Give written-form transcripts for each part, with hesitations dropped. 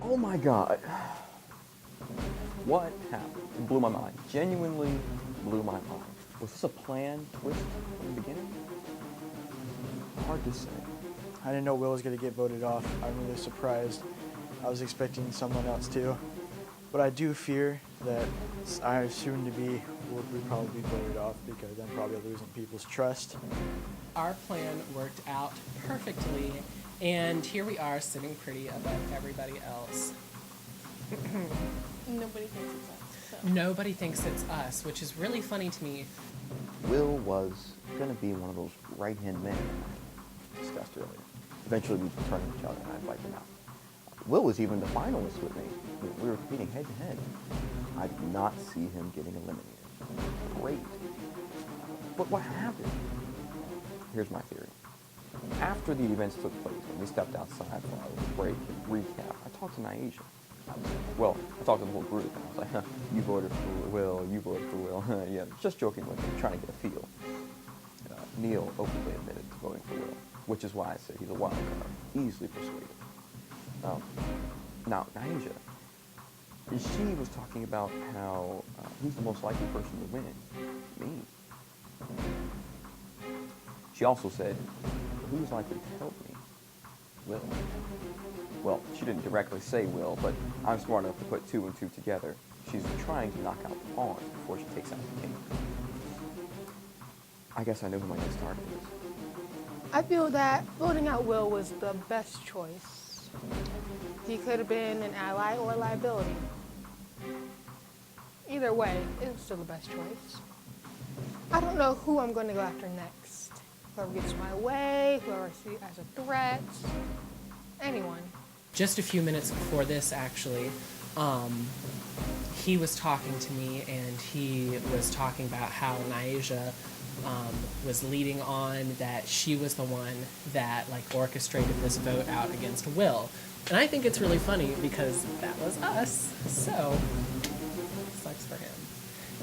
Oh my God. What happened? It blew my mind. Genuinely blew my mind. Was this a planned twist from the beginning? Hard to say. I didn't know Will was going to get voted off. I'm really surprised. I was expecting someone else too. But I do fear that I soon to be will probably be voted off because I'm probably losing people's trust. Our plan worked out perfectly, and here we are sitting pretty above everybody else. Nobody thinks it's us. So. Nobody thinks it's us, which is really funny to me. Will was going to be one of those right-hand men I discussed earlier. Eventually we turned to each other and I invited him out. Will was even the finalist with me. We were competing head-to-head. I did not see him getting eliminated. Great. But what happened? Here's my theory. After the events took place, when we stepped outside for our break and recap, I talked to Nyasha. I talked to the whole group, and I was like, huh, you voted for Will, you voted for Will. Yeah, just joking with him, trying to get a feel. Neil openly admitted to voting for Will, which is why I said he's a wild card, easily persuaded. Now, Nyasha, she was talking about how who's the most likely person to win? Me. She also said, who's likely to help me? Will. Well, she didn't directly say Will, but I'm smart enough to put two and two together. She's trying to knock out the pawns before she takes out the king. I guess I know who my next target is. I feel that voting out Will was the best choice. He could have been an ally or a liability. Either way, it was still the best choice. I don't know who I'm going to go after next. Whoever gets my way, whoever I see as a threat, anyone. Just a few minutes before this, actually, he was talking to me, and he was talking about how Nyasha was leading on that she was the one that orchestrated this vote out against Will. And I think it's really funny because that was us, so sucks for him.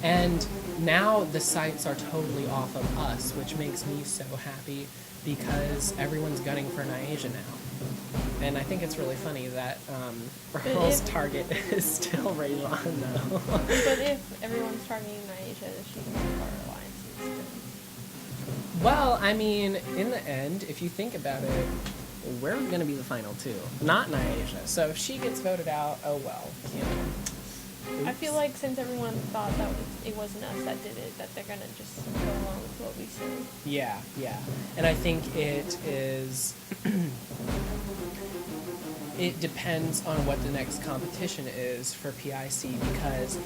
And now the sights are totally off of us, which makes me so happy because everyone's gunning for Nyasha now. And I think it's really funny that Earl's target is still Rajon, though. But if everyone's targeting Nyasha, she can be part of alliances. Well, I mean, in the end, if you think about it, we're going to be the final two, not Nyasha. So if she gets voted out, oh well, you know. Oops. I feel like since everyone thought that it wasn't us that did it, that they're going to just go along with what we say. Yeah, yeah. And I think it is... it depends on what the next competition is for PIC because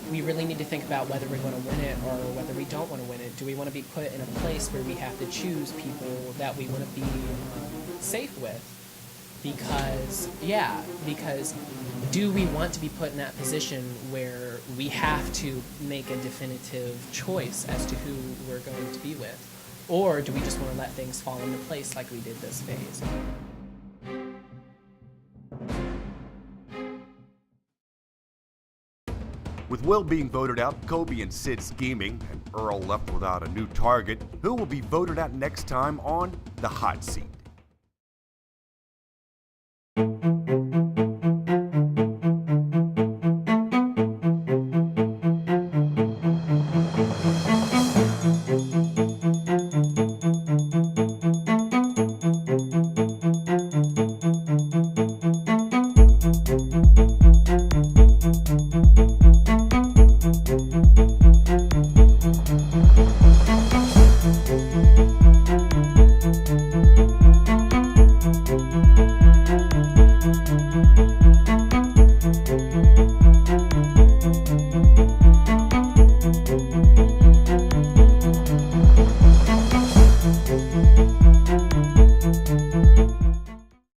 we really need to think about whether we're going to win it or whether we don't want to win it. Do we want to be put in a place where we have to choose people that we want to be safe with? Because do we want to be put in that position where we have to make a definitive choice as to who we're going to be with? Or do we just want to let things fall into place like we did this phase? With Will being voted out, KOBIE and Sid scheming, and Earl left without a new target, who will be voted out next time on The Hot Seat?